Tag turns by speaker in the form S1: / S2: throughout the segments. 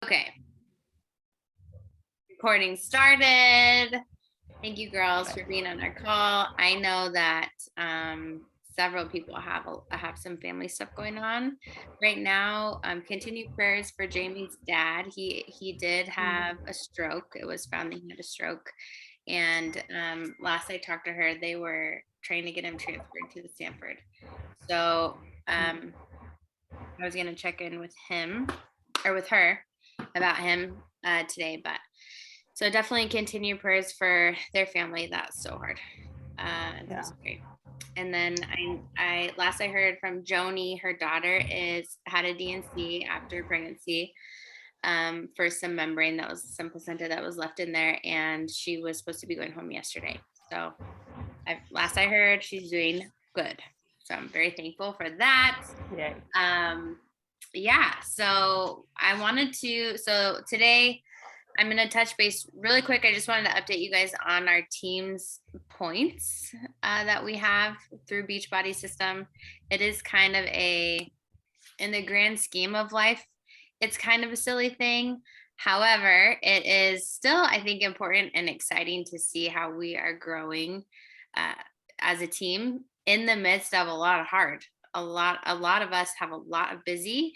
S1: Okay. Recording started. Thank you, girls, for being on our call. I know that several people have some family stuff going on right now. Continue prayers for Jamie's dad. He did have a stroke. It was found that he had a stroke, and last I talked to her, they were trying to get him transferred to the Stanford. So I was gonna check in with him or with her about him today, but so definitely continue prayers for their family. That's so hard. That's great. And then I last I heard from Joni, her daughter had a DNC after pregnancy for some membrane that was some placenta that was left in there, and she was supposed to be going home yesterday. So last I heard, she's doing good. So I'm very thankful for that. Yeah. So so today I'm going to touch base really quick. I just wanted to update you guys on our team's points that we have through Beachbody system. It is kind of in the grand scheme of life, it's kind of a silly thing. However, it is still, I think, important and exciting to see how we are growing as a team in the midst of a lot of hard. A lot of us have a lot of busy.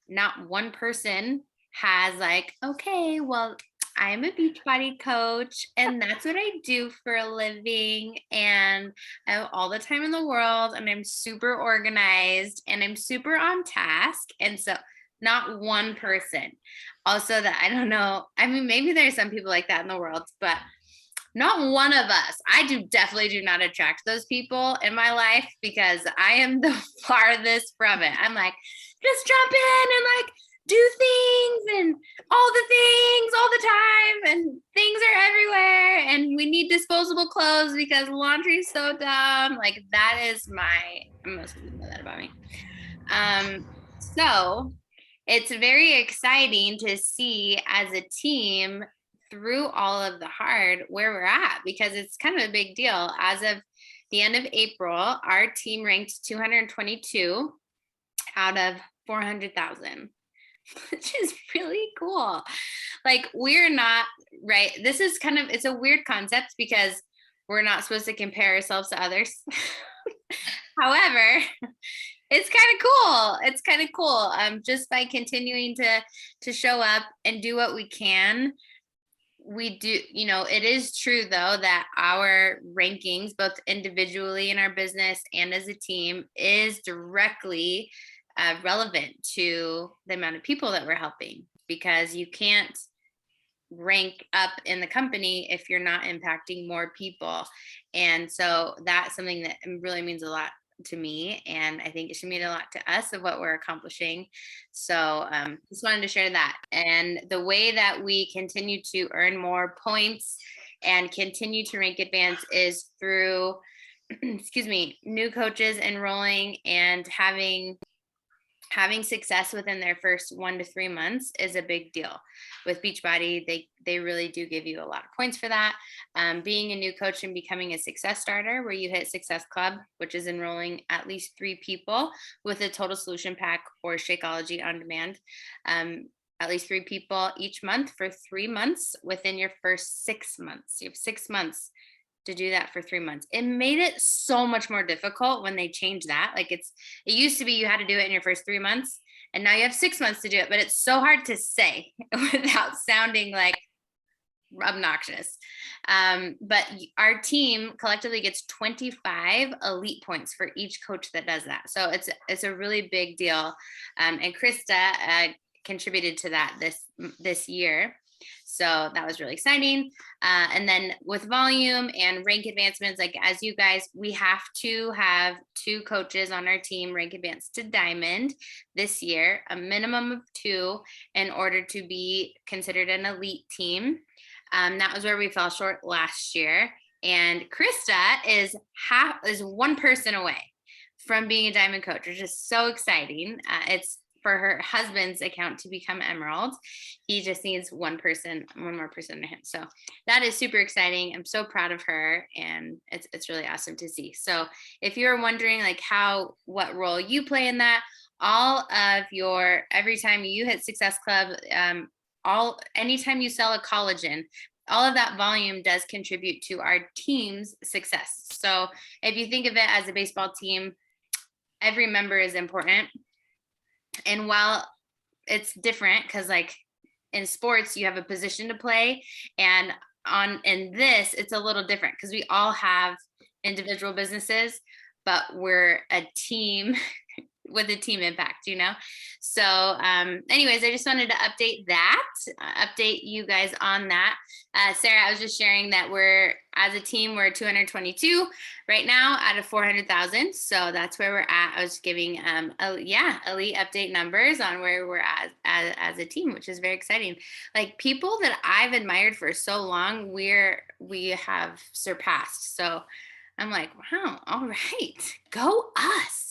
S1: Not one person has like, okay, well, I'm a Beachbody coach and that's what I do for a living, and I have all the time in the world, and I'm super organized and I'm super on task. And so not one person. Also, that I don't know, I mean, maybe there's some people like that in the world, but not one of us. I definitely do not attract those people in my life, because I am the farthest from it. I'm like, just jump in and like do things and all the time, and things are everywhere, and we need disposable clothes because laundry is so dumb. Like, that is most people know that about me. So it's very exciting to see as a team through all of the hard where we're at, because it's kind of a big deal. As of the end of April, our team ranked 222 out of 400,000, which is really cool. Like, we're not right. This is it's a weird concept because we're not supposed to compare ourselves to others. However, it's kind of cool. Just by continuing to show up and do what we can. We do, it is true though that our rankings, both individually in our business and as a team, is directly relevant to the amount of people that we're helping, because you can't rank up in the company if you're not impacting more people. And so that's something that really means a lot to me, and I think it should mean a lot to us of what we're accomplishing. So just wanted to share that. And the way that we continue to earn more points and continue to rank advance is through new coaches enrolling and having success within their first 1 to 3 months is a big deal. With Beachbody, they really do give you a lot of points for that. Being a new coach and becoming a success starter, where you hit Success Club, which is enrolling at least 3 people with a total solution pack or Shakeology on demand. At least 3 people each month for 3 months within your first 6 months. You have 6 months to do that for 3 months. It made it so much more difficult when they changed that. Like, it used to be you had to do it in your first 3 months, and now you have 6 months to do it, but it's so hard to say without sounding like obnoxious. But our team collectively gets 25 elite points for each coach that does that. So it's a really big deal. And Krista contributed to that this year. So that was really exciting. And then with volume and rank advancements, like, as you guys, we have to have 2 coaches on our team rank advance to Diamond this year, a minimum of 2, in order to be considered an elite team. That was where we fell short last year. And Krista is 1 person away from being a Diamond coach, which is so exciting. It's for her husband's account to become Emerald. He just needs one more person to him. So that is super exciting. I'm so proud of her, and it's really awesome to see. So if you're wondering like what role you play in that, every time you hit Success Club, anytime you sell a collagen, all of that volume does contribute to our team's success. So if you think of it as a baseball team, every member is important. And while it's different, because like in sports, you have a position to play, and in this, it's a little different because we all have individual businesses, but we're a team with a team impact, So anyways, I just wanted to update you guys on that. Sarah, I was just sharing that as a team, we're 222 right now out of 400,000. So that's where we're at. I was giving elite update numbers on where we're at as a team, which is very exciting. Like people that I've admired for so long, we have surpassed. So I'm like, wow, all right, go us.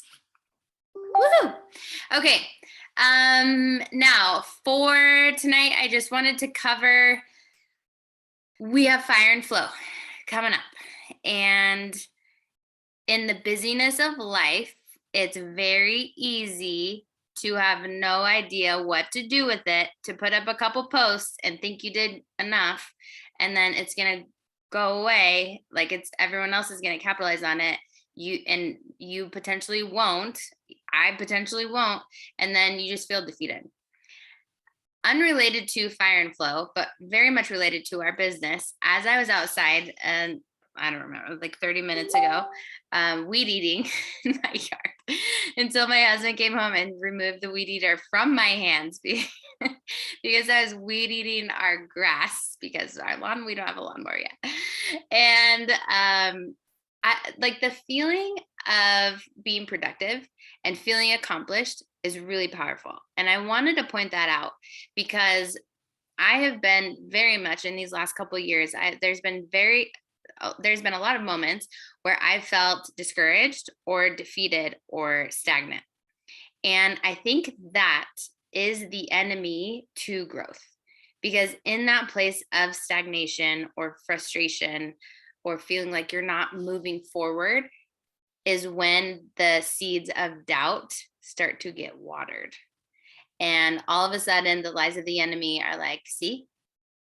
S1: Woo! Okay. Now for tonight, I just wanted to cover, we have Fire and Flow coming up. And in the busyness of life, it's very easy to have no idea what to do with it, to put up a couple posts and think you did enough. And then it's going to go away. Like everyone else is going to capitalize on it. You potentially won't. I potentially won't. And then you just feel defeated. Unrelated to Fire and Flow, but very much related to our business. As I was outside, and I don't remember, like 30 minutes ago, weed eating in my yard until my husband came home and removed the weed eater from my hands because I was weed eating our grass because our lawn, we don't have a lawnmower yet. And I like the feeling of being productive and feeling accomplished is really powerful. And I wanted to point that out because I have been very much in these last couple of years, there's been a lot of moments where I felt discouraged or defeated or stagnant. And I think that is the enemy to growth, because in that place of stagnation or frustration or feeling like you're not moving forward is when the seeds of doubt start to get watered. And all of a sudden, the lies of the enemy are like, see,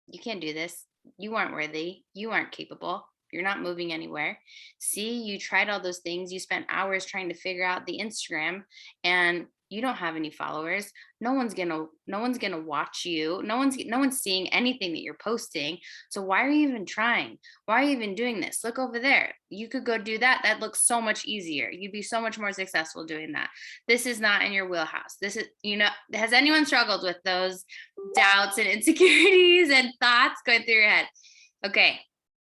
S1: you can't do this. You aren't worthy. You aren't capable. You're not moving anywhere. See, you tried all those things. You spent hours trying to figure out the Instagram and you don't have any followers. No one's gonna watch you. No one's seeing anything that you're posting. So why are you even trying? Why are you even doing this? Look over there. You could go do that. That looks so much easier. You'd be so much more successful doing that. This is not in your wheelhouse. This is, has anyone struggled with those doubts and insecurities and thoughts going through your head? Okay.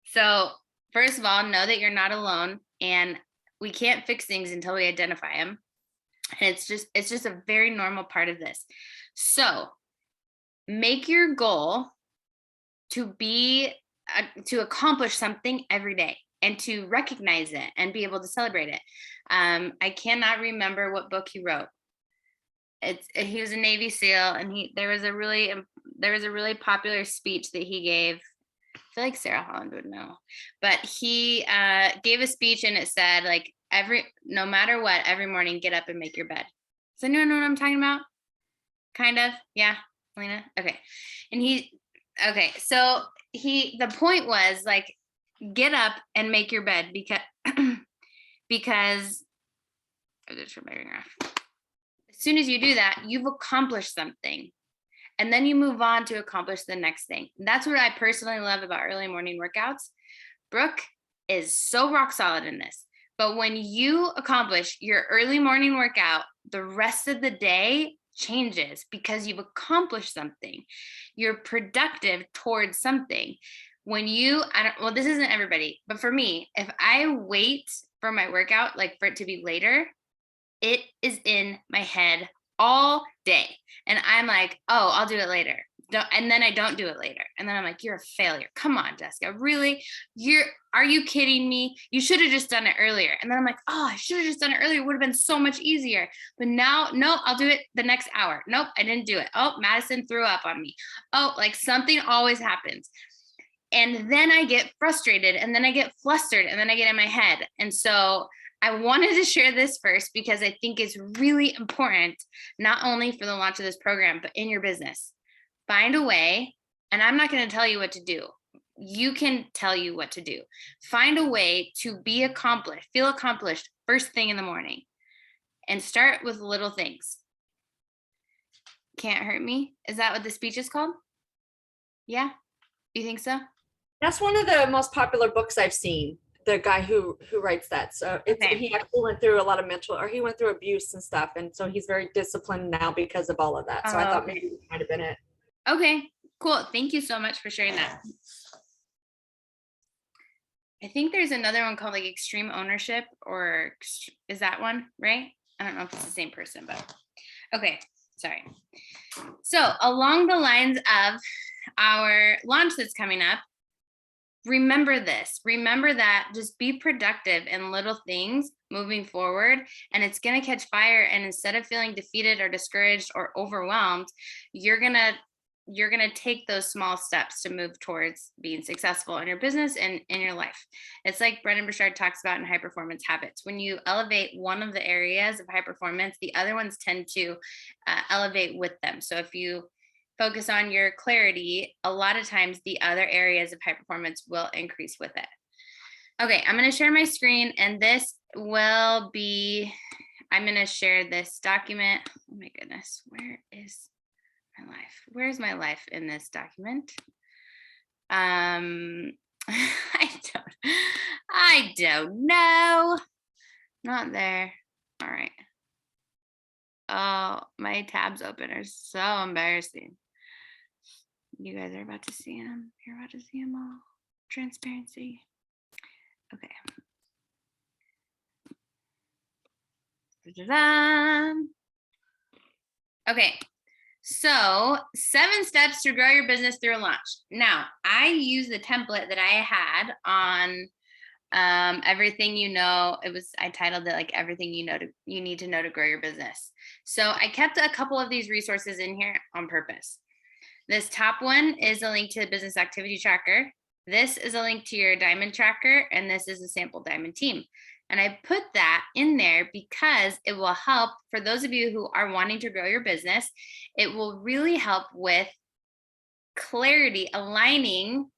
S1: So first of all, know that you're not alone, and we can't fix things until we identify them. And it's just a very normal part of this. So make your goal to accomplish something every day and to recognize it and be able to celebrate it. I cannot remember what book he wrote. He was a Navy SEAL, and there was a really popular speech that he gave. I feel like Sarah Holland would know, but he gave a speech and it said, like, no matter what, every morning, get up and make your bed. Does anyone know what I'm talking about? Kind of. Yeah. Lena. Okay. And so the point was like, get up and make your bed because I just read my ring off. As soon as you do that, you've accomplished something. And then you move on to accomplish the next thing. And that's what I personally love about early morning workouts. Brooke is so rock solid in this. But when you accomplish your early morning workout, the rest of the day changes because you've accomplished something. You're productive towards something. This isn't everybody, but for me, if I wait for my workout, like for it to be later, it is in my head all day. And I'm like, oh, I'll do it later. And then I don't do it later. And then I'm like, you're a failure. Come on, Jessica. Really? Are you kidding me? You should have just done it earlier. And then I'm like, oh, I should have just done it earlier. It would have been so much easier. But now, no, I'll do it the next hour. Nope, I didn't do it. Oh, Madison threw up on me. Oh, like something always happens. And then I get frustrated, and then I get flustered, and then I get in my head. And so I wanted to share this first because I think it's really important, not only for the launch of this program, but in your business. find a way, and I'm not going to tell you what to do. You can tell you what to do. Find a way to be accomplished, feel accomplished first thing in the morning, and start with little things. Can't hurt me. Is that what the speech is called? Yeah. You think so?
S2: That's one of the most popular books I've seen. The guy who writes that. So
S1: Okay.
S2: he actually went through a lot of he went through abuse and stuff. And so he's very disciplined now because of all of that. So I thought maybe it might have been it.
S1: Okay, cool. Thank you so much for sharing that. I think there's another one called like Extreme Ownership, or is that one, right? I don't know if it's the same person, but okay, sorry. So along the lines of our launch that's coming up, remember this. Remember that just be productive in little things moving forward, and it's going to catch fire. And instead of feeling defeated or discouraged or overwhelmed, you're going to take those small steps to move towards being successful in your business and in your life. It's like Brendon Burchard talks about in High Performance Habits. When you elevate one of the areas of high performance, the other ones tend to elevate with them. So if you focus on your clarity, a lot of times the other areas of high performance will increase with it. Okay, I'm going to share my screen, and this will be, I'm going to share this document. Oh my goodness, where is my life? Where's my life in this document? I don't know. Not there. All right. Oh, my tabs open are so embarrassing. You guys are about to see them. You're about to see them all. Transparency. Okay. Okay. So 7 steps to grow your business through a launch. Now, I use the template that I had on everything you know. I titled it like everything you need to know to grow your business. So I kept a couple of these resources in here on purpose. This top one is a link to the business activity tracker. This is a link to your diamond tracker, and this is a sample diamond team. And I put that in there because it will help for those of you who are wanting to grow your business. It will really help with clarity, aligning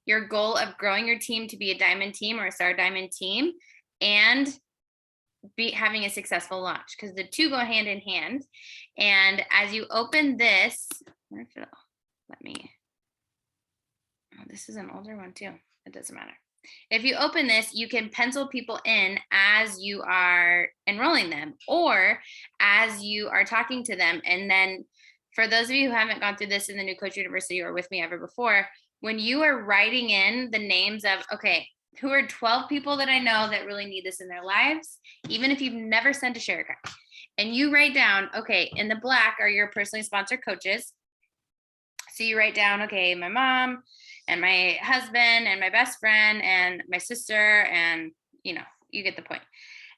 S1: your goal of growing your team to be a diamond team or a star diamond team, and having a successful launch, because the two go hand in hand. And as you open this, this is an older one too. It doesn't matter. If you open this, you can pencil people in as you are enrolling them or as you are talking to them. And then for those of you who haven't gone through this in the New Coach University or with me ever before, when you are writing in the names of, okay, who are 12 people that I know that really need this in their lives, even if you've never sent a share card, and you write down, okay, in the black are your personally sponsored coaches. So you write down, okay, my mom and my husband and my best friend and my sister, and you get the point.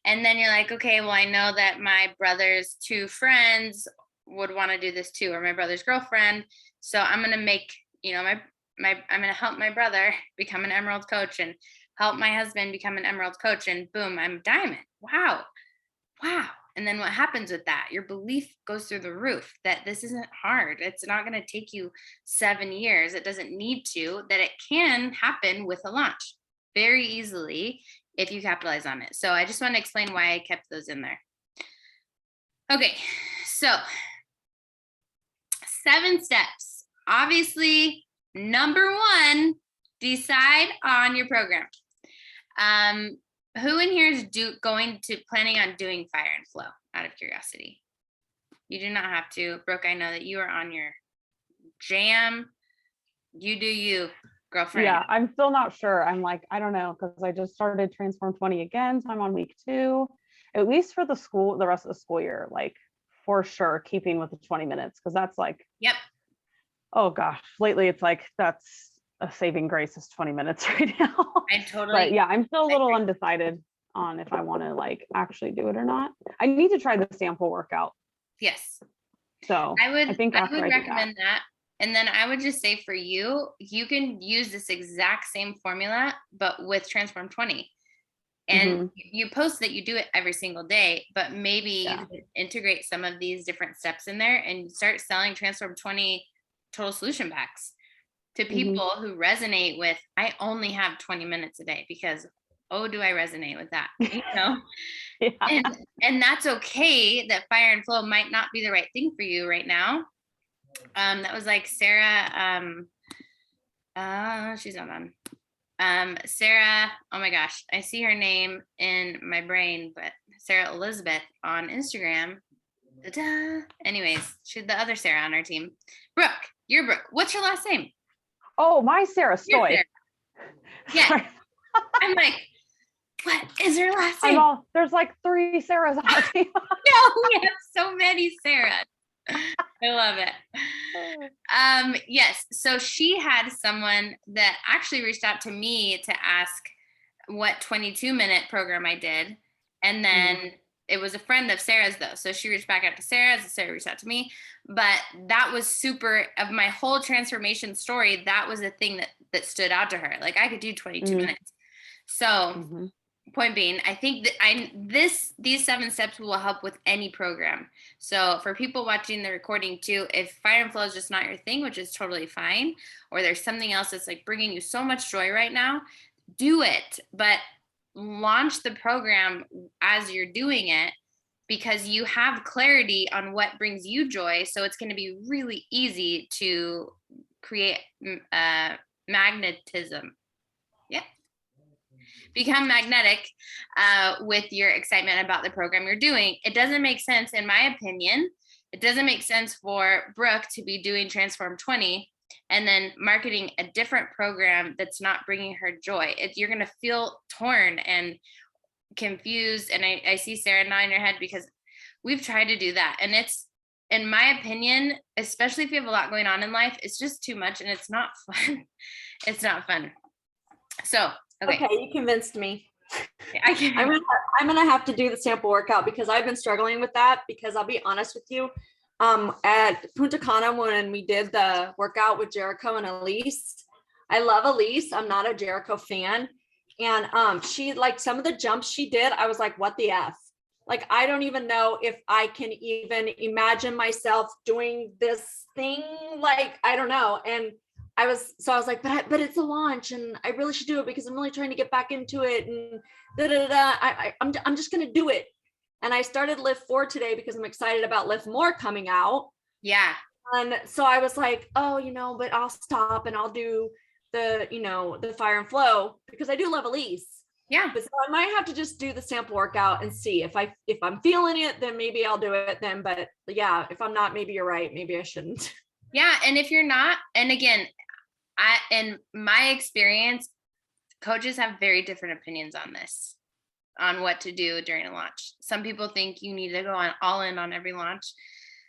S1: And then you're like, okay, well, I know that my brother's 2 friends would want to do this too, or my brother's girlfriend. So I'm going to make, I'm going to help my brother become an Emerald coach and help my husband become an Emerald coach, and boom, I'm a diamond. Wow. And then what happens with that? Your belief goes through the roof that this isn't hard. It's not going to take you 7 years. It doesn't need to, that it can happen with a launch very easily if you capitalize on it. So I just want to explain why I kept those in there. Okay. So 7 steps. Obviously, number 1, decide on your program. Who in here is planning on doing Fire and Flow, out of curiosity? You do not have to. Brooke, I know that you are on your jam. You do you, girlfriend.
S3: Yeah, I'm still not sure. I'm like, I don't know, because I just started Transform 20 again, so I'm on week 2, at least for the rest of the school year, like for sure keeping with the 20 minutes, because that's like,
S1: yep.
S3: Oh gosh, lately it's like that's a saving grace is 20 minutes right now.
S1: I totally.
S3: But yeah, I'm still a little undecided on if I want to like actually do it or not. I need to try the sample workout.
S1: Yes.
S3: So I would
S1: recommend that. And then I would just say for you can use this exact same formula, but with Transform 20. And you post that you do it every single day, but maybe you can integrate some of these different steps in there and start selling Transform 20 total solution packs to people who resonate with, I only have 20 minutes a day because, oh, do I resonate with that? You know?
S3: Yeah.
S1: And that's okay that fire and flow might not be the right thing for you right now. That was like Sarah, she's not on. Sarah, oh my gosh, I see her name in my brain, but Sarah Elizabeth on Instagram. Ta-da. Anyways, she's the other Sarah on our team. Brooke, you're Brooke. What's your last name?
S3: Oh, my Sarah
S1: You're
S3: Stoy.
S1: Sarah. Yeah.
S3: Sorry.
S1: I'm like, what is her last name?
S3: There's like 3 Sarahs on our team.
S1: No, we have so many Sarahs. I love it. Yes. So she had someone that actually reached out to me to ask what 22-minute program I did. And then it was a friend of Sarah's though. So she reached back out to Sarah, and Sarah reached out to me. But that was super, of my whole transformation story, that was the thing that stood out to her. Like I could do 22 minutes. So point being, I think that these 7 steps will help with any program. So for people watching the recording too, if fire and flow is just not your thing, which is totally fine, or there's something else that's like bringing you so much joy right now, do it, but launch the program as you're doing it, because you have clarity on what brings you joy. So it's going to be really easy to create magnetism. Yeah. Become magnetic with your excitement about the program you're doing. It doesn't make sense, in my opinion. It doesn't make sense for Brooke to be doing Transform 20 and then marketing a different program that's not bringing her joy. You're going to feel torn and confused. And I see Sarah nodding her head, because we've tried to do that. And it's, in my opinion, especially if you have a lot going on in life, it's just too much and it's not fun. It's not fun. So, okay,
S2: you convinced me.
S1: I'm
S2: gonna have to do the sample workout, because I've been struggling with that. Because I'll be honest with you, at Punta Cana, when we did the workout with Jericho and Elise, I love Elise. I'm not a Jericho fan. And she, like, some of the jumps she did, I was like, what the F? Like, I don't even know if I can even imagine myself doing this thing. Like, I don't know. And I was like, but it's a launch and I really should do it, because I'm really trying to get back into it. And I'm just going to do it. And I started Lift 4 today because I'm excited about Lift More coming out.
S1: Yeah.
S2: And so I was like, oh, but I'll stop and I'll do the fire and flow, because I do love Elise.
S1: Yeah.
S2: But so I might have to just do the sample workout and see if I'm feeling it, then maybe I'll do it then. But yeah, if I'm not, maybe you're right. Maybe I shouldn't.
S1: Yeah. And if you're not, and again, in my experience, coaches have very different opinions on this, on what to do during a launch. Some people think you need to go all in on every launch.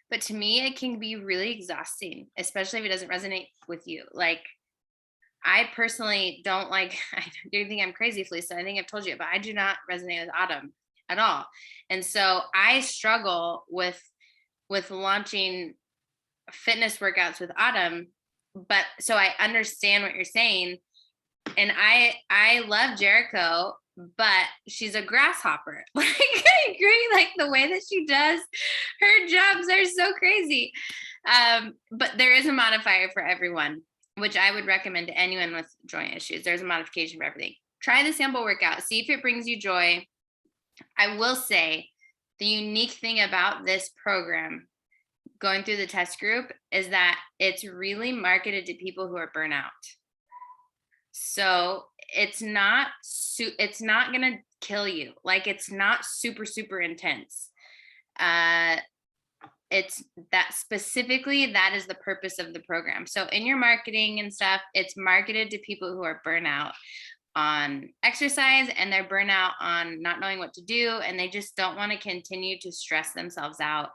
S1: But to me, it can be really exhausting, especially if it doesn't resonate with you. Like, I personally don't like, I do think I'm crazy, Felicia. I think I've told you, but I do not resonate with Autumn at all. And so I struggle with launching fitness workouts with Autumn. But so I understand what you're saying. And I love Jericho, but she's a grasshopper. Like, I agree. Like, the way that she does her jumps are so crazy. But there is a modifier for everyone, which I would recommend to anyone with joint issues. There's a modification for everything. Try the sample workout. See if it brings you joy. I will say the unique thing about this program, going through the test group, is that it's really marketed to people who are burnout. So it's not going to kill you. Like, it's not super, super intense. It's that specifically, that is the purpose of the program. So in your marketing and stuff, it's marketed to people who are burnout on exercise, and they're burnout on not knowing what to do. And they just don't want to continue to stress themselves out,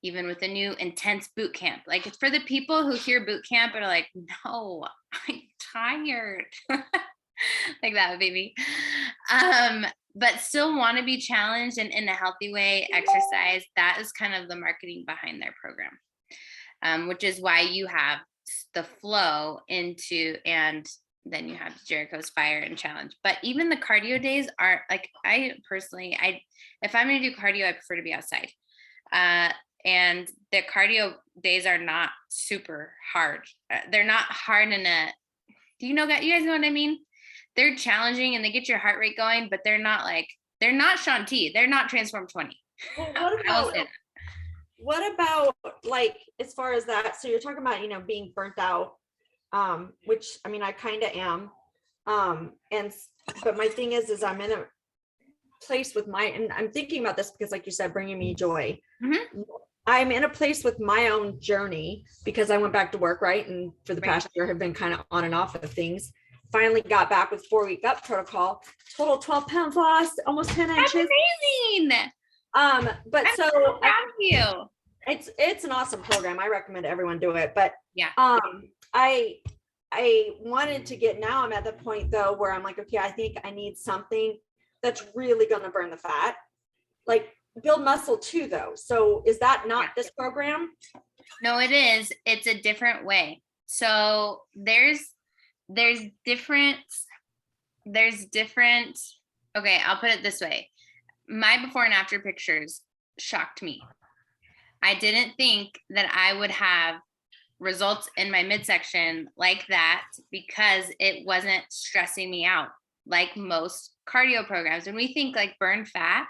S1: even with a new intense boot camp. Like, it's for the people who hear boot camp and are like, no, I'm tired. Like that, baby. But still want to be challenged and in a healthy way, exercise. That is kind of the marketing behind their program, which is why you have the flow into, and then you have Jericho's fire and challenge. But even the cardio days are like, I personally, if I'm going to do cardio, I prefer to be outside. and the cardio days are not super hard. They're not hard in a, you guys know what I mean? They're challenging and they get your heart rate going, but they're not Shaun T. They're not Transform 20.
S2: Well, what about like, as far as that, so you're talking about, being burnt out, which, I mean, I kind of am. But my thing is I'm in a place with and I'm thinking about this because, like you said, bringing me joy.
S1: Mm-hmm.
S2: I'm in a place with my own journey because I went back to work, right? And for the past year have been kind of on and off of things. Finally got back with 4-week up protocol, total 12 pounds lost, almost 10 inches.
S1: That's amazing.
S2: But
S1: I'm
S2: so
S1: proud of you.
S2: It's an awesome program. I recommend everyone do it. But
S1: yeah,
S2: I wanted to get, now I'm at the point though where I'm like, okay, I think I need something that's really going to burn the fat, like build muscle too though. So is that not this program?
S1: No, it is. It's a different way. So there's different, okay, I'll put it this way. My before and after pictures shocked me. I didn't think that I would have results in my midsection like that because it wasn't stressing me out like most cardio programs. When we think like burn fat,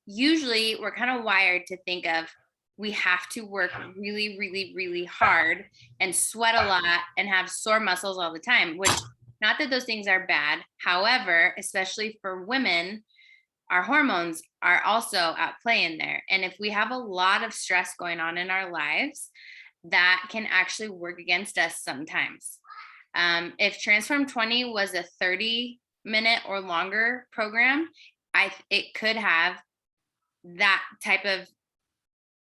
S1: usually we're kind of wired to think of we have to work really, really, really hard and sweat a lot and have sore muscles all the time, which, not that those things are bad. However, especially for women, our hormones are also at play in there. And if we have a lot of stress going on in our lives, that can actually work against us sometimes. If Transform 20 was a 30-minute or longer program, it could have that type of,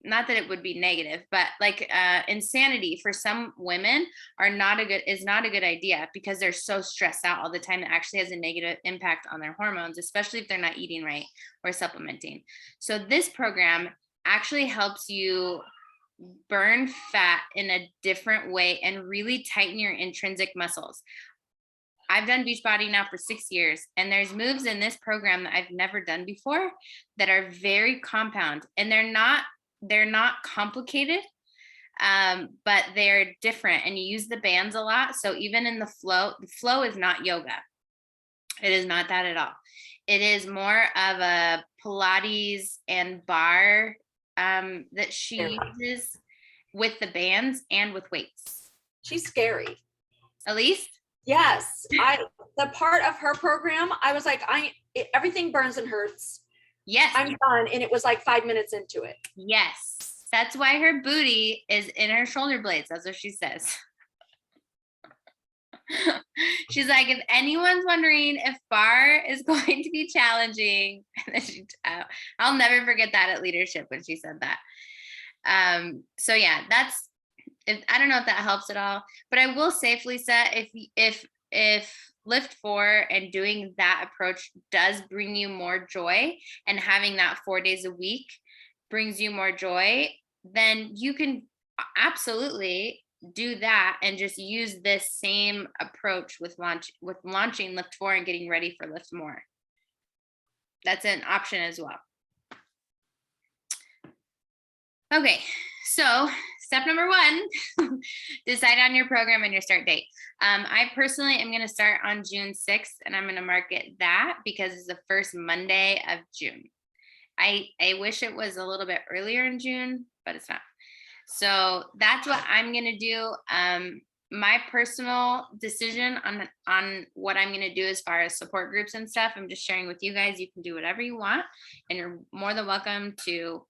S1: not that it would be negative, but like insanity for some women is not a good idea because they're so stressed out all the time. It actually has a negative impact on their hormones, especially if they're not eating right or supplementing. So this program actually helps you burn fat in a different way and really tighten your intrinsic muscles. I've done Beachbody now for 6 years, and there's moves in this program that I've never done before that are very compound, and they're not complicated, but they're different, and you use the bands a lot. So even in the flow is not yoga. It is not that at all. It is more of a Pilates and bar that she uses with the bands and with weights.
S2: She's scary.
S1: Elise?
S2: Yes. The part of her program, I was like, everything burns and hurts.
S1: Yes.
S2: I'm done. And it was like 5 minutes into it.
S1: Yes. That's why her booty is in her shoulder blades. That's what she says. She's like, if anyone's wondering if bar is going to be challenging, and then I'll never forget that at leadership when she said that. So yeah, I don't know if that helps at all, but I will say, Lisa, if Lift 4 and doing that approach does bring you more joy, and having that 4 days a week brings you more joy, then you can absolutely do that and just use this same approach with launching Lift 4 and getting ready for Lift More. That's an option as well. Okay, so step number 1, decide on your program and your start date. I personally am going to start on June 6th, and I'm going to market that because it's the first Monday of June. I wish it was a little bit earlier in June, but it's not. So that's what I'm going to do. My personal decision on what I'm going to do as far as support groups and stuff, I'm just sharing with you guys. You can do whatever you want, and you're more than welcome to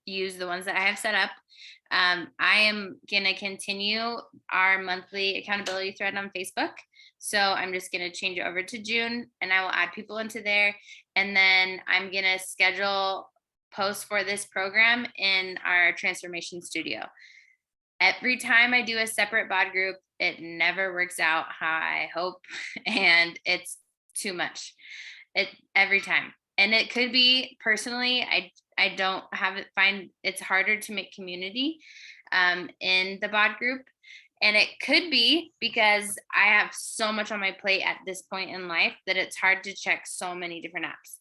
S1: use the ones that I have set up. I am going to continue our monthly accountability thread on Facebook. So I'm just going to change it over to June, and I will add people into there. And then I'm going to schedule posts for this program in our transformation studio. Every time I do a separate bod group, it never works out how I hope. And it's too much every time. And it could be personally, I don't find it's harder to make community in the bod group. And it could be because I have so much on my plate at this point in life that it's hard to check so many different apps.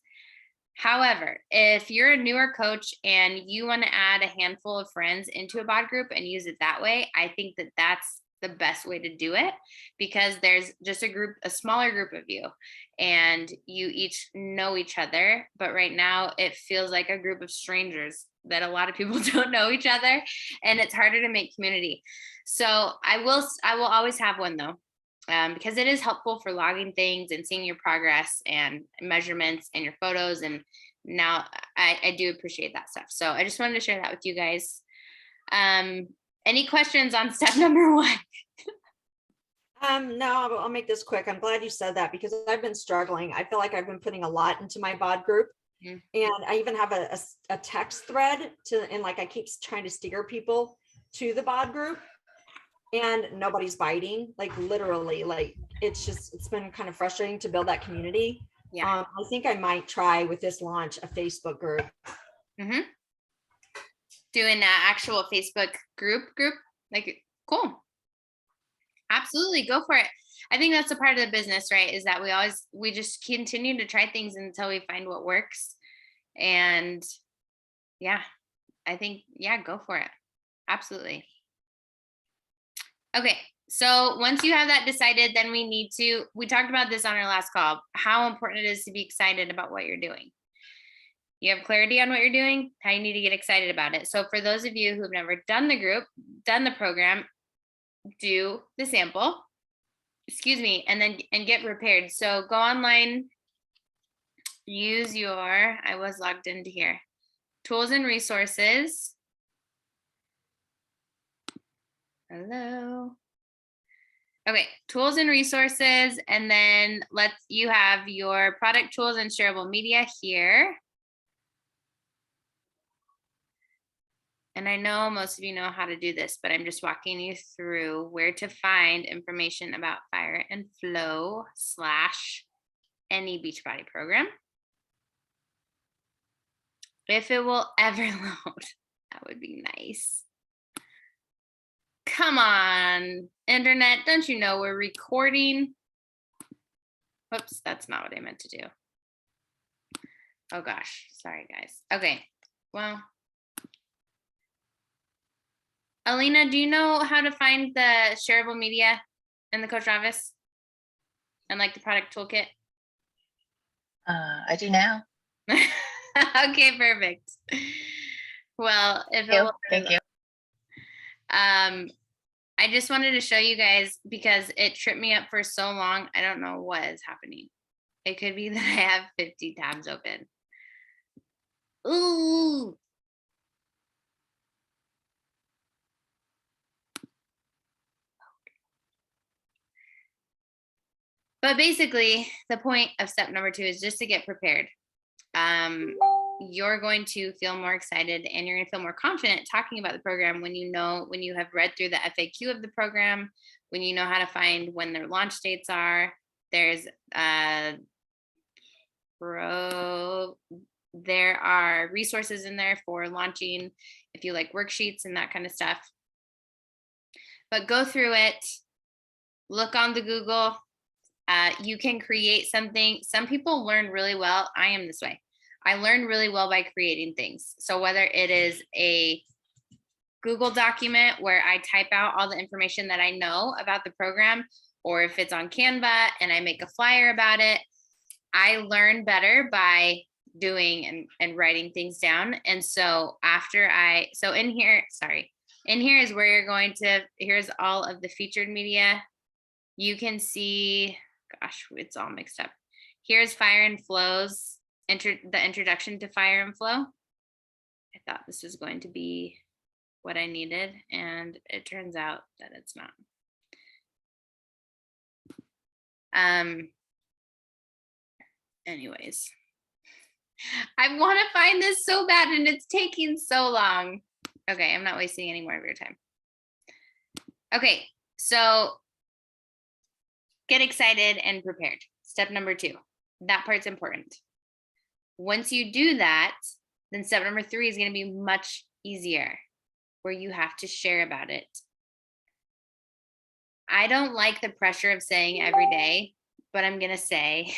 S1: However, if you're a newer coach and you want to add a handful of friends into a bod group and use it that way, I think that that's the best way to do it, because there's just a smaller group of you, and you each know each other. But right now it feels like a group of strangers that a lot of people don't know each other, and it's harder to make community. So I will always have one though, because it is helpful for logging things and seeing your progress and measurements and your photos. And now I do appreciate that stuff. So I just wanted to share that with you guys. Any questions on step number 1?
S2: No, I'll make this quick. I'm glad you said that because I've been struggling. I feel like I've been putting a lot into my bod group.
S1: Mhm.
S2: And I even have a text thread and like I keep trying to steer people to the bod group, and nobody's biting, like literally. Like it's been kind of frustrating to build that community.
S1: Yeah.
S2: I think I might try with this launch a Facebook group.
S1: Mm-hmm. Doing an actual Facebook group, like, cool. Absolutely, go for it. I think that's a part of the business, right? Is that we just continue to try things until we find what works. And yeah, I think, yeah, go for it. Absolutely. Okay, so once you have that decided, then we talked about this on our last call, how important it is to be excited about what you're doing. You have clarity on what you're doing, how you need to get excited about it. So for those of you who've never done the program, do the sample, and get prepared. So go online, use I was logged into here, tools and resources. Hello. Okay, tools and resources, and then you have your product tools and shareable media here. And I know most of you know how to do this, but I'm just walking you through where to find information about Fire and Flow / any Beachbody program. If it will ever load, that would be nice. Come on, internet, don't you know we're recording? Whoops, that's not what I meant to do. Oh gosh, sorry guys. Okay, well, Alina, do you know how to find the shareable media in the Coach Office and like the product toolkit?
S4: I do now.
S1: Okay, perfect. Well,
S4: Thank you.
S1: I just wanted to show you guys because it tripped me up for so long. I don't know what is happening. It could be that I have 50 tabs open. Ooh. But basically, the point of step number 2 is just to get prepared. You're going to feel more excited and you're going to feel more confident talking about the program when you have read through the FAQ of the program, when you know how to find when their launch dates are. There are resources in there for launching if you like worksheets and that kind of stuff. But go through it, look on the Google. You can create something. Some people learn really well. I am this way. I learn really well by creating things. So whether it is a Google document where I type out all the information that I know about the program, or if it's on Canva and I make a flyer about it, I learn better by doing and writing things down. And so in here is where you're going to, here's all of the featured media. You can see, gosh, it's all mixed up. Here's Fire and Flow's the introduction to Fire and Flow. I thought this was going to be what I needed, and it turns out that it's not. Anyways, I want to find this so bad and it's taking so long. Okay, I'm not wasting any more of your time. Okay, so get excited and prepared. Step number 2. That part's important. Once you do that, then step number 3 is going to be much easier, where you have to share about it. I don't like the pressure of saying every day, but I'm going to say,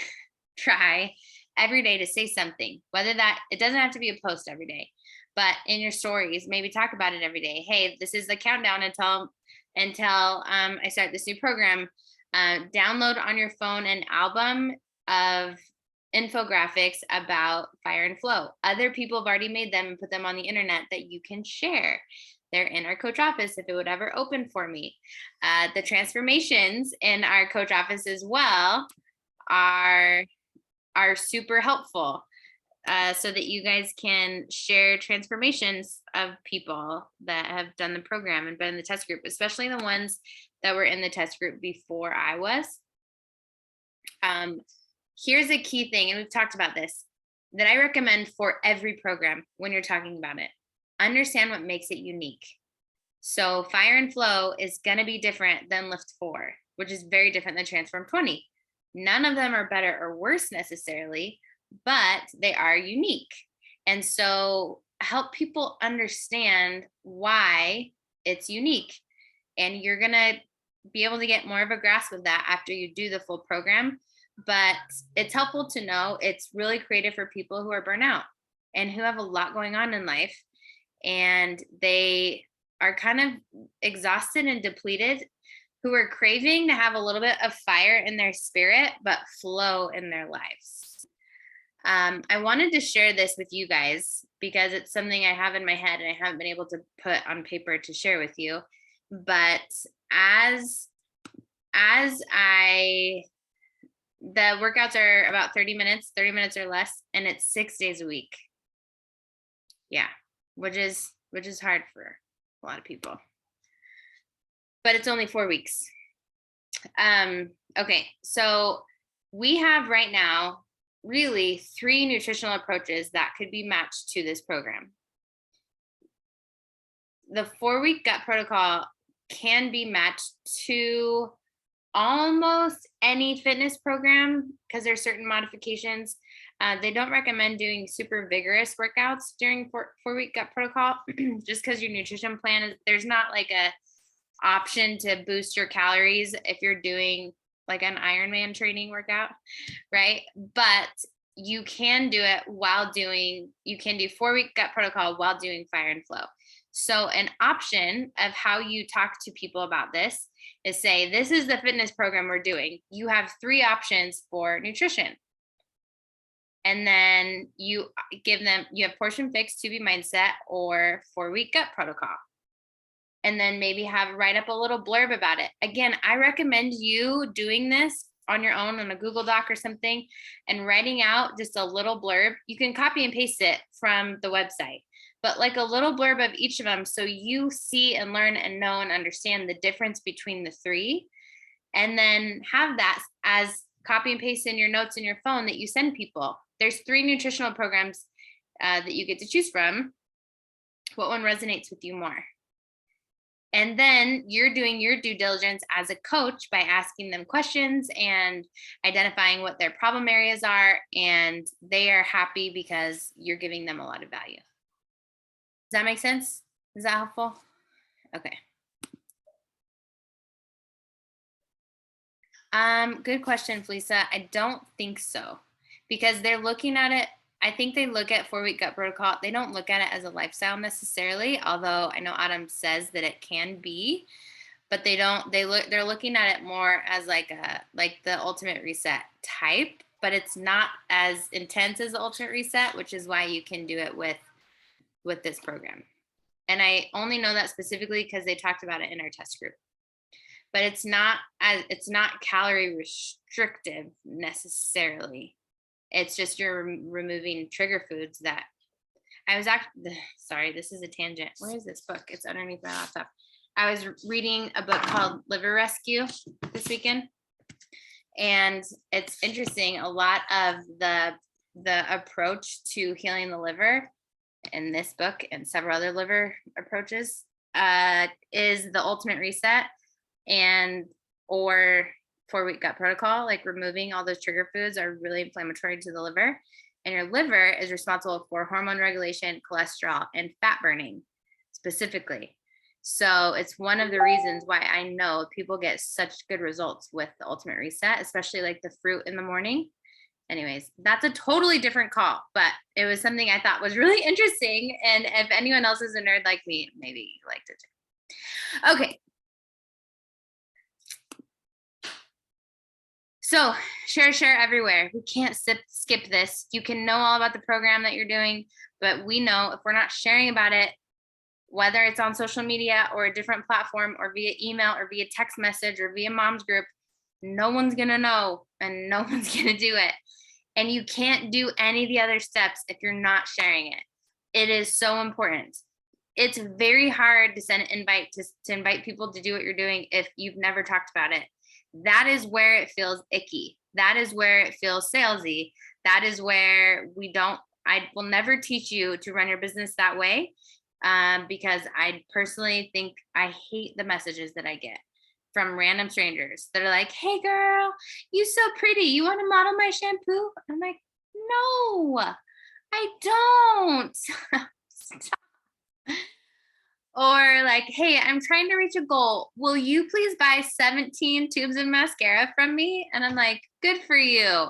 S1: try every day to say something, whether that, it doesn't have to be a post every day, but in your stories, maybe talk about it every day. Hey, this is the countdown until I start this new program. Download on your phone an album of infographics about fire and flow. Other people have already made them and put them on the internet that you can share. They're in our coach office if it would ever open for me. The transformations in our coach office as well are super helpful, so that you guys can share transformations of people that have done the program and been in the test group, especially the ones that were in the test group before I was. Here's a key thing, and we've talked about this, that I recommend for every program when you're talking about it. Understand what makes it unique. So Fire and Flow is going to be different than Lift 4, which is very different than Transform 20. None of them are better or worse necessarily, but they are unique. And so help people understand why it's unique. And you're going to be able to get more of a grasp of that after you do the full program. But it's helpful to know it's really creative for people who are burnt out and who have a lot going on in life, and they are kind of exhausted and depleted, who are craving to have a little bit of fire in their spirit, but flow in their lives. I wanted to share this with you guys because it's something I have in my head and I haven't been able to put on paper to share with you. But the workouts are about 30 minutes or less, and it's 6 days a week. Yeah, which is hard for a lot of people. But it's only 4 weeks. Okay, so we have right now really 3 nutritional approaches that could be matched to this program. The 4-week gut protocol can be matched to almost any fitness program because there's certain modifications. They don't recommend doing super vigorous workouts during 4-week gut protocol just because your nutrition plan there's not like a option to boost your calories if you're doing like an Ironman training workout, right? But you can do it you can do 4-week gut protocol while doing Fire and Flow. So an option of how you talk to people about this is say, this is the fitness program we're doing. You have 3 options for nutrition. And then you have portion fix, 2B mindset, or 4-week gut protocol. And then maybe write up a little blurb about it. Again, I recommend you doing this on your own on a Google Doc or something and writing out just a little blurb. You can copy and paste it from the website, but like a little blurb of each of them so you see and learn and know and understand the difference between the 3. And then have that as copy and paste in your notes in your phone that you send people. There's 3 nutritional programs that you get to choose from. What one resonates with you more? And then you're doing your due diligence as a coach by asking them questions and identifying what their problem areas are. And they are happy because you're giving them a lot of value. Does that make sense? Is that helpful? Okay. Good question, Felisa. I don't think so, because they're looking at it. I think they look at 4-week gut protocol. They don't look at it as a lifestyle necessarily, although I know Adam says that it can be, but they don't. They're looking at it more as like the ultimate reset type, but it's not as intense as the ultimate reset, which is why you can do it with this program. And I only know that specifically because they talked about it in our test group. But it's not calorie restrictive necessarily. It's just you're removing trigger foods that I was actually, sorry, this is a tangent. Where is this book? It's underneath my laptop. I was reading a book called Liver Rescue this weekend. And it's interesting. A lot of the approach to healing the liver in this book and several other liver approaches is the ultimate reset or 4-week gut protocol, like removing all those trigger foods are really inflammatory to the liver. And your liver is responsible for hormone regulation, cholesterol, and fat burning specifically. So it's one of the reasons why I know people get such good results with the ultimate reset, especially like the fruit in the morning. Anyways, that's a totally different call, but it was something I thought was really interesting. And if anyone else is a nerd like me, maybe you liked it too. Okay. So share everywhere. We can't skip this. You can know all about the program that you're doing, but we know if we're not sharing about it, whether it's on social media or a different platform or via email or via text message or via mom's group, no one's going to know and no one's going to do it. And you can't do any of the other steps if you're not sharing it. It is so important. It's very hard to send an invite to invite people to do what you're doing if you've never talked about it. That is where it feels icky. That is where it feels salesy. That is where I will never teach you to run your business that way, because I personally think I hate the messages that I get from random strangers that are like, hey girl, you so pretty. You want to model my shampoo? I'm like, no, I don't. Stop. Or like, hey, I'm trying to reach a goal. Will you please buy 17 tubes of mascara from me? And I'm like, good for you.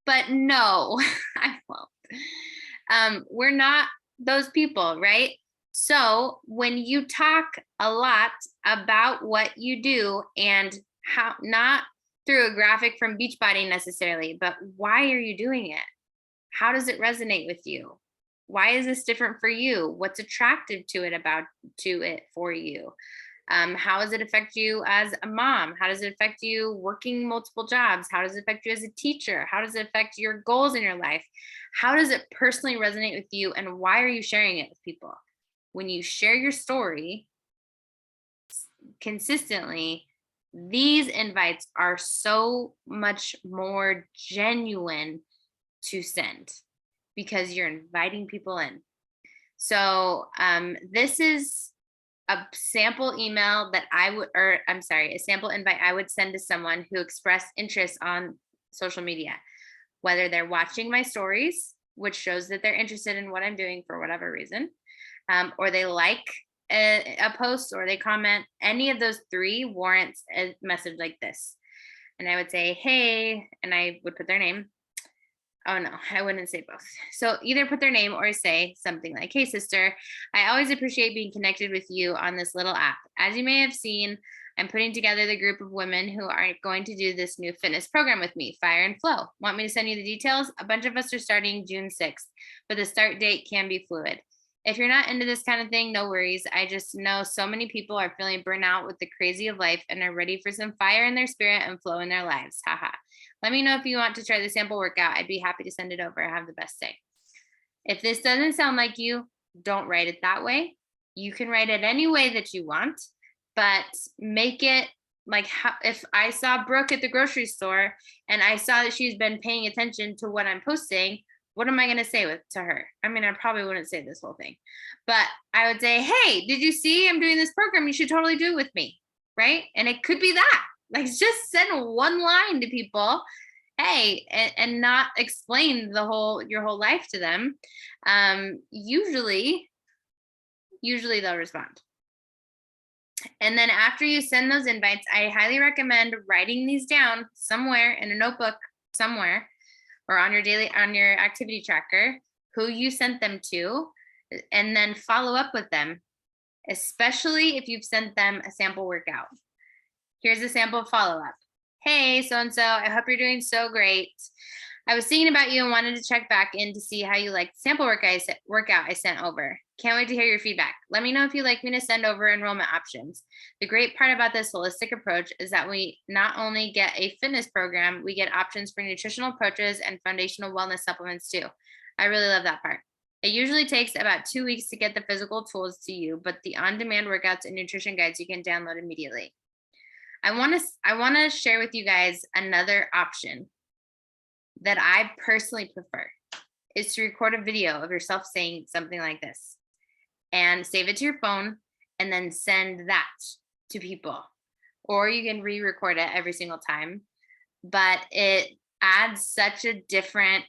S1: But no, I won't. We're not those people, right? So when you talk a lot about what you do and how, not through a graphic from Beachbody necessarily, but why are you doing it? How does it resonate with you? Why is this different for you? What's attractive to it for you? How does it affect you as a mom? How does it affect you working multiple jobs? How does it affect you as a teacher? How does it affect your goals in your life? How does it personally resonate with you? And why are you sharing it with people? When you share your story consistently, these invites are so much more genuine to send because you're inviting people in. So this is a sample email that a sample invite I would send to someone who expressed interest on social media, whether they're watching my stories, which shows that they're interested in what I'm doing for whatever reason, or they like a post or they comment. Any of those three warrants a message like this. And I would say, hey, and I would put their name. Oh no, I wouldn't say both. So either put their name or say something like, hey sister, I always appreciate being connected with you on this little app. As you may have seen, I'm putting together the group of women who are going to do this new fitness program with me, Fire and Flow. Want me to send you the details? A bunch of us are starting June 6th, but the start date can be fluid. If you're not into this kind of thing, no worries. I just know so many people are feeling burnt out with the crazy of life and are ready for some fire in their spirit and flow in their lives. Haha. Let me know if you want to try the sample workout. I'd be happy to send it over. Have the best day. If this doesn't sound like you, don't write it that way. You can write it any way that you want, but make it like if I saw Brooke at the grocery store and I saw that she's been paying attention to what I'm posting, what am I going to say to her? I mean, I probably wouldn't say this whole thing, but I would say, hey, did you see I'm doing this program? You should totally do it with me. Right. And it could be that. Like, just send one line to people, hey, and not explain your whole life to them. Usually they'll respond. And then after you send those invites, I highly recommend writing these down somewhere in a notebook somewhere, or on your activity tracker, who you sent them to, and then follow up with them, especially if you've sent them a sample workout. Here's a sample follow-up. Hey, so-and-so, I hope you're doing so great. I was thinking about you and wanted to check back in to see how you liked the sample workout I sent over. Can't wait to hear your feedback. Let me know if you'd like me to send over enrollment options. The great part about this holistic approach is that we not only get a fitness program, we get options for nutritional approaches and foundational wellness supplements too. I really love that part. It usually takes about 2 weeks to get the physical tools to you, but the on-demand workouts and nutrition guides you can download immediately. I want to share with you guys another option that I personally prefer is to record a video of yourself saying something like this and save it to your phone and then send that to people. Or you can re-record it every single time, but it adds such a different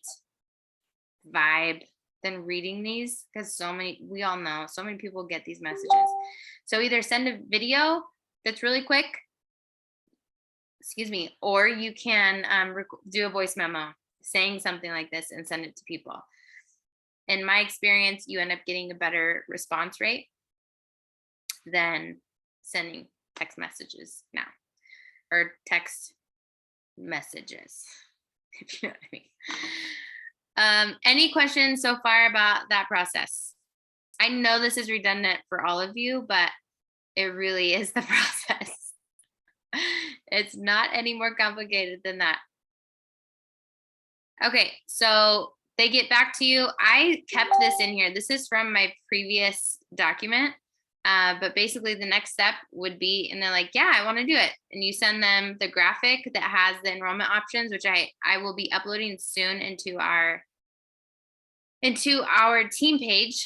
S1: vibe than reading these, because we all know so many people get these messages. So either send a video that's really quick, or you can do a voice memo. saying something like this and send it to people. In my experience, you end up getting a better response rate than sending text messages now, or text messages, if you know what I mean. Any questions so far about that process? I know this is redundant for all of you, but it really is the process. It's not any more complicated than that. Okay, so they get back to you. I kept this in here. This is from my previous document. But basically the next step would be, and they're like, yeah, I want to do it. And you send them the graphic that has the enrollment options, which I will be uploading soon into our team page.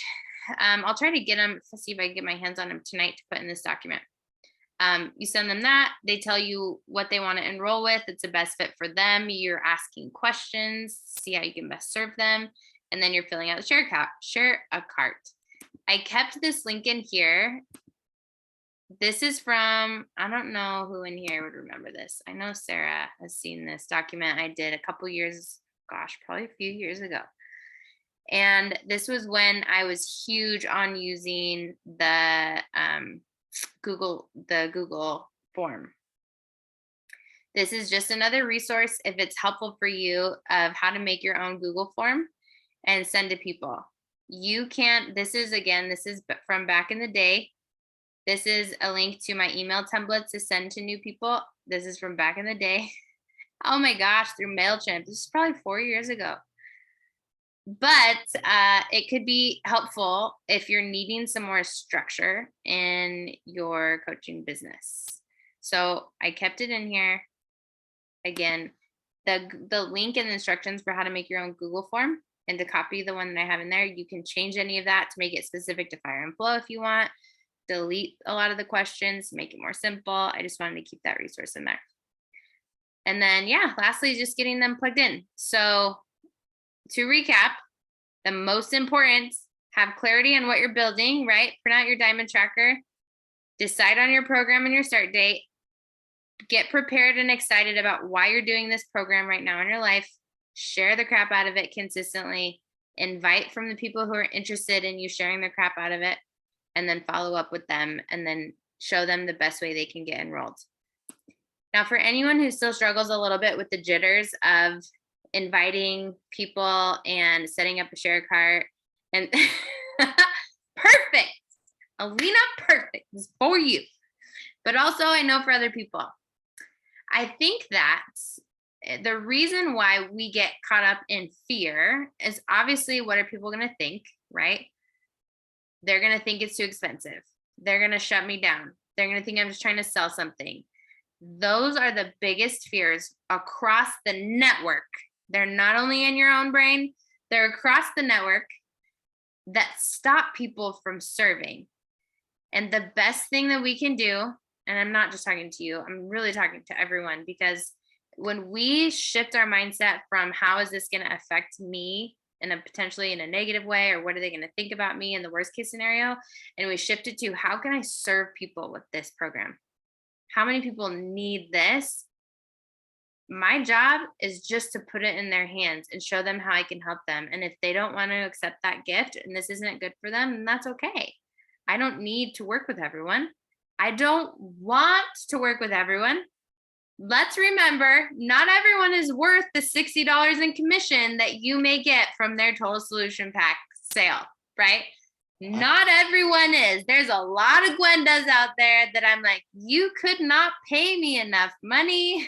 S1: I'll try to get them, let's see if I can get my hands on them tonight to put in this document. You send them that, they tell you what they want to enroll with. It's the best fit for them. You're asking questions, see how you can best serve them. And then you're filling out the share a cart. I kept this link in here. This is from, I don't know who in here would remember this. I know Sarah has seen this document I did a couple years, gosh, probably a few years ago. And this was when I was huge on using the Google form. This is just another resource if it's helpful for you of how to make your own Google form and send to people. You can't, this is from back in the day. This is a link to my email templates to send to new people. This is from back in the day. Oh my gosh, through MailChimp. This is probably 4 years ago. But it could be helpful if you're needing some more structure in your coaching business. So I kept it in here. Again, the link and the instructions for how to make your own Google form, and to copy the one that I have in there. You can change any of that to make it specific to Fire and Flow if you want. Delete a lot of the questions, make it more simple. I just wanted to keep that resource in there. And then, yeah, lastly, just getting them plugged in. So to recap, the most important, have clarity on what you're building, right? Print out your diamond tracker, decide on your program and your start date, get prepared and excited about why you're doing this program right now in your life, share the crap out of it consistently, invite from the people who are interested in you sharing the crap out of it, and then follow up with them and then show them the best way they can get enrolled. Now, for anyone who still struggles a little bit with the jitters of inviting people and setting up a share cart, and perfect, Alina, perfect, this is for you. But also I know for other people, I think that the reason why we get caught up in fear is obviously, what are people going to think, right? They're going to think it's too expensive. They're going to shut me down. They're going to think I'm just trying to sell something. Those are the biggest fears across the network. They're not only in your own brain, they're across the network that stop people from serving. And the best thing that we can do, and I'm not just talking to you, I'm really talking to everyone, because when we shift our mindset from how is this going to affect me in a potentially in a negative way, or what are they going to think about me in the worst case scenario, and we shift it to how can I serve people with this program? How many people need this? My job is just to put it in their hands and show them how I can help them. And if they don't want to accept that gift and this isn't good for them, then that's okay. I don't need to work with everyone. I don't want to work with everyone. Let's remember, not everyone is worth the $60 in commission that you may get from their total solution pack sale, right? Not everyone is. There's a lot of Gwendas out there that I'm like, you could not pay me enough money.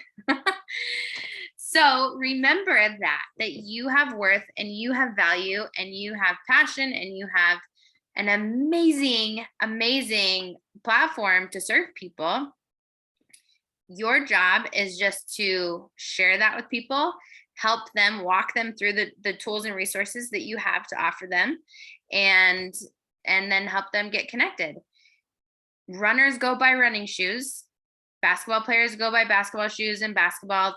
S1: So remember that you have worth and you have value and you have passion and you have an amazing, amazing platform to serve people. Your job is just to share that with people, help them, walk them through the tools and resources that you have to offer them, and then help them get connected. Runners go by running shoes. Basketball players go by basketball shoes and basketballs.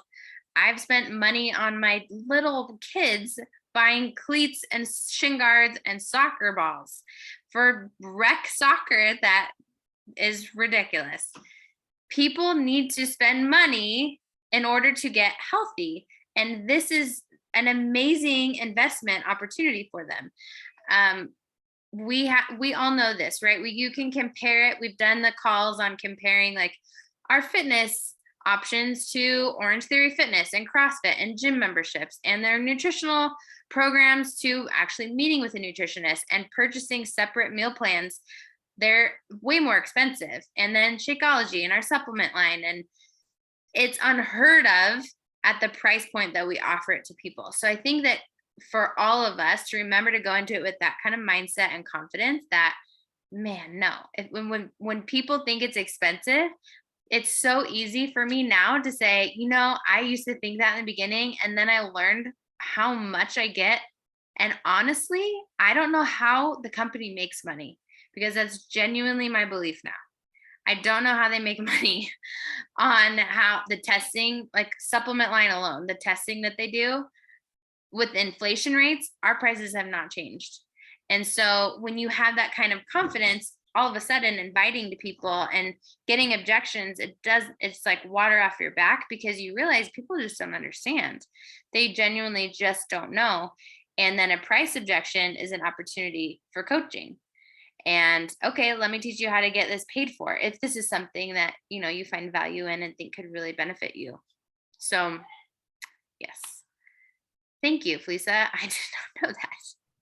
S1: I've spent money on my little kids buying cleats and shin guards and soccer balls for rec soccer. That is ridiculous. People need to spend money in order to get healthy. And this is an amazing investment opportunity for them. We all know this, right? You can compare it. We've done the calls on comparing like our fitness options to Orange Theory Fitness and CrossFit and gym memberships and their nutritional programs to actually meeting with a nutritionist and purchasing separate meal plans. They're way more expensive. And then Shakeology and our supplement line. And it's unheard of at the price point that we offer it to people. So I think that for all of us to remember to go into it with that kind of mindset and confidence that, man, no, when people think it's expensive, it's so easy for me now to say, I used to think that in the beginning, and then I learned how much I get. And honestly, I don't know how the company makes money, because that's genuinely my belief now. I don't know how they make money on how the testing, like supplement line alone, the testing that they do with inflation rates, our prices have not changed. And so when you have that kind of confidence, all of a sudden inviting to people and getting objections, it's like water off your back, because you realize people just don't understand. They genuinely just don't know. And then a price objection is an opportunity for coaching. And okay, let me teach you how to get this paid for, if this is something that, you find value in and think could really benefit you. So yes. Thank you, Felisa. I did not know that.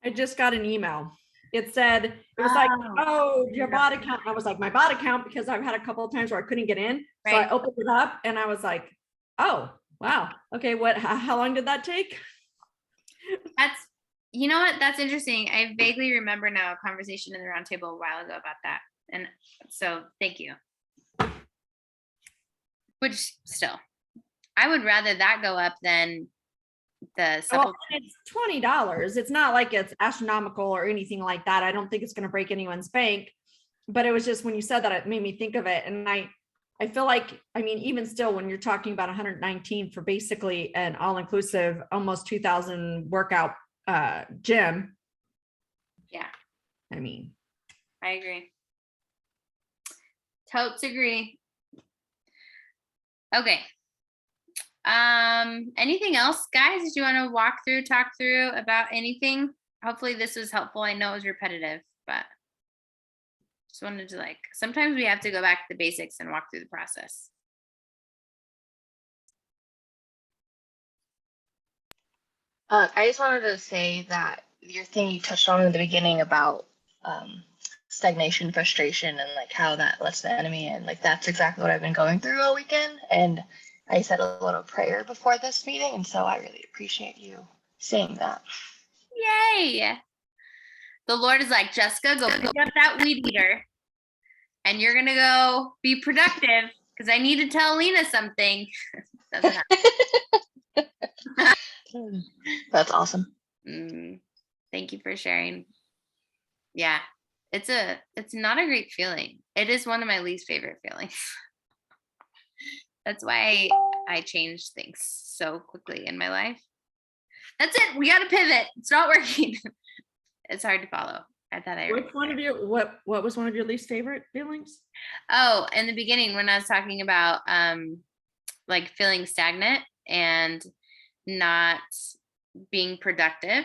S2: I just got an email. It said, it was like, oh, your bot account. I was like, my bot account, because I've had a couple of times where I couldn't get in. So I opened it up and I was like, oh, wow. Okay. How long did that take?
S1: You know what? That's interesting. I vaguely remember now a conversation in the roundtable a while ago about that. And so thank you. Which still, I would rather that go up than the supplement.
S2: Well, it's $20. It's not like it's astronomical or anything like that. I don't think it's going to break anyone's bank, but it was just, when you said that, it made me think of it. And I feel like, even still, when you're talking about 119 for basically an all-inclusive, almost 2,000 workout gym.
S1: Yeah.
S2: I
S1: agree. Totes agree. Okay. Anything else, guys? Did you want to talk through about anything? Hopefully this was helpful. I know it was repetitive, but just wanted to sometimes we have to go back to the basics and walk through the process.
S4: I just wanted to say that your thing you touched on in the beginning about stagnation, frustration, and how that lets the enemy in, that's exactly what I've been going through all weekend. And I said a little prayer before this meeting, and so I really appreciate you saying that.
S1: Yay! The Lord is like, Jessica, go pick up that weed eater, and you're gonna go be productive, because I need to tell Lena something. Doesn't happen.
S4: That's awesome.
S1: Thank you for sharing. Yeah, it's not a great feeling. It is one of my least favorite feelings. That's why I changed things so quickly in my life. That's it. We got to pivot. It's not working. It's hard to follow. I thought
S2: what was one of your least favorite feelings?
S1: Oh, in the beginning, when I was talking about feeling stagnant and not being productive,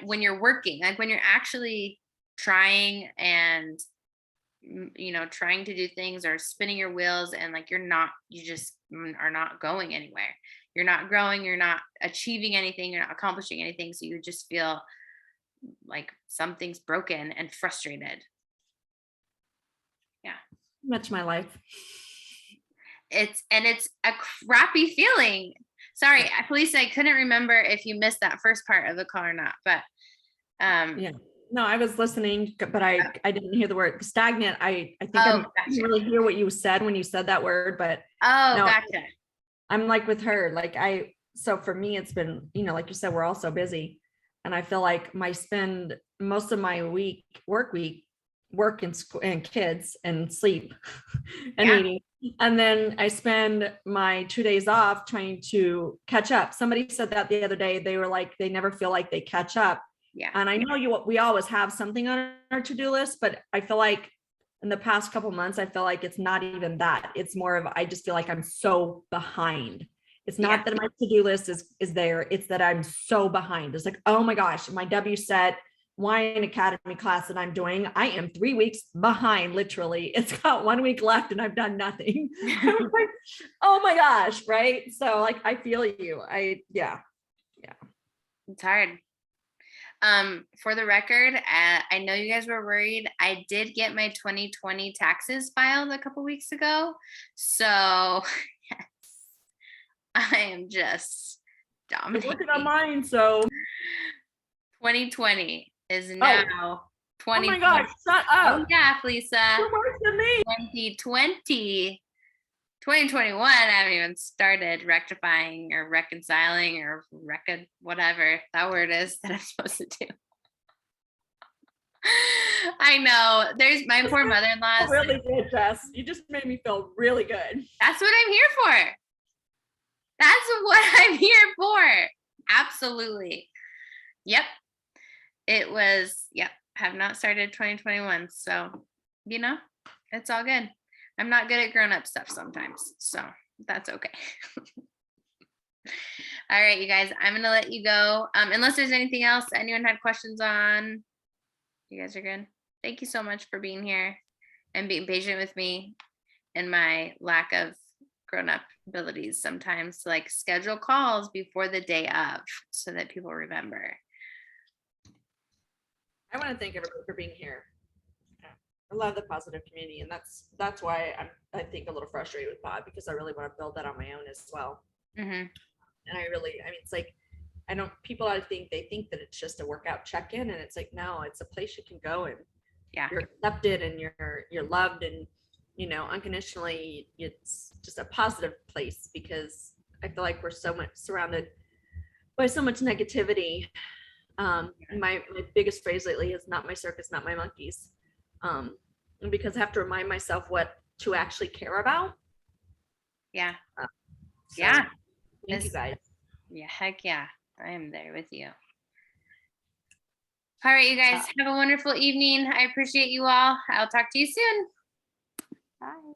S1: when you're working, when you're actually trying and trying to do things or spinning your wheels, and you just are not going anywhere. You're not growing, you're not achieving anything, you're not accomplishing anything. So you just feel like something's broken and frustrated. Yeah.
S2: Much my life.
S1: It's a crappy feeling. Sorry, Felisa, I couldn't remember if you missed that first part of the call or not, but
S2: yeah. No, I was listening, but I didn't hear the word stagnant. I think I didn't really hear what you said when you said that word, but
S1: gotcha.
S2: I'm with her. So for me, it's been, like you said, we're all so busy, and I feel like spend most of my work and school and kids and sleep and eating. And then I spend my 2 days off trying to catch up. Somebody said that the other day. They were like, they never feel like they catch up.
S1: Yeah.
S2: And I know we always have something on our to-do list, but I feel like in the past couple months, I feel like it's not even that. It's more of, I just feel like I'm so behind It's not that my to-do list is there. It's that I'm so behind. It's like, oh my gosh, my W set wine academy class that I'm doing, I am 3 weeks behind, literally. It's got 1 week left and I've done nothing. I'm like, oh my gosh, right? So like, I feel you. Yeah.
S1: It's hard. For the record, I know you guys were worried. I did get my 2020 taxes filed a couple weeks ago. So yes, I am just dominating.
S2: Working on mine, so
S1: 2020 is now 20.
S2: Oh my gosh, shut up.
S1: Oh yeah, Lisa.
S2: You're worse than me.
S1: 2020. 2021, I haven't even started rectifying or reconciling or whatever that word is that I'm supposed to do. I know. There's my poor mother-in-law.
S2: Really good, Jess. You just made me feel really good.
S1: That's what I'm here for. That's what I'm here for. Absolutely. Yep. It was, have not started 2021. So, it's all good. I'm not good at grown-up stuff sometimes, so that's okay. All right, you guys, I'm gonna let you go. Unless there's anything else anyone had questions on, you guys are good. Thank you so much for being here and being patient with me and my lack of grown-up abilities sometimes to like schedule calls before the day of so that people remember.
S2: I want to thank everybody for being here. I love the positive community, and that's why I think a little frustrated with Pod, because I really want to build that on my own as well.
S1: Mm-hmm.
S2: And it's like, people I think they think that it's just a workout check-in, and it's like, no, it's a place you can go and you're accepted and you're loved, and unconditionally. It's just a positive place, because I feel like we're so much surrounded by so much negativity. My biggest phrase lately is not my circus, not my monkeys. And because I have to remind myself what to actually care about.
S1: Yeah.
S2: Thank you guys.
S1: Yeah, heck yeah. I am there with you. All right, you guys have a wonderful evening. I appreciate you all. I'll talk to you soon.
S3: Bye.